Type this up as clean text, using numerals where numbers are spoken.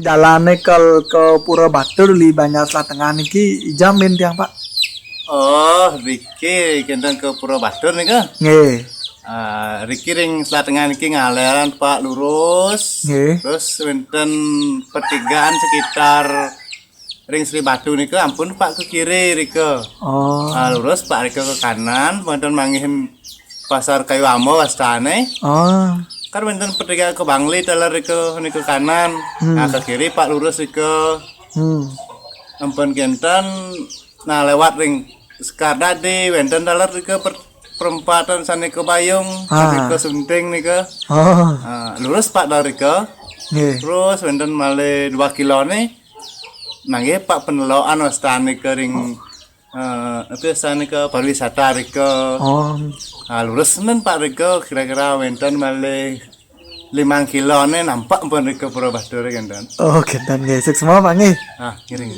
jalane ke Pura Batur li Banjar Slatengan iki jamin tiang Pak. Oh, Riki kenten ke Pura Batur nih kan? Nggih. Riki ring Slatengan iki ngaleran Pak lurus. Nggih. Terus wonten pertigaan sekitar ring Sri Batu nih ampun Pak ke kiri Rike. Oh. Lurus Pak Rike ke kanan, wonten manggihin pasar kayu amo wastane. Oh. Kan wonten pertigaan ke Bangli teler Rike ke kanan. Nah ke kiri Pak lurus Rike. Ampun kenten nah lewat ring Sekardadi wonten teler Rike perempatan sane ke Bayung, sane ke Sunting nih ke. Oh. Lurus Pak dari ke. Nggih. Terus wonten male 2 kilo nih. Nangge Pak peneloan wastane ke ring itu sane ke pariwisata Rike. Oh. Lurus men Pak Rike kira-kira wonten male 5 kilo nih nampak pun Rike Pura Batur kenten. Oh, kenten nggih. Sukses semua Pak nggih. Ngiring.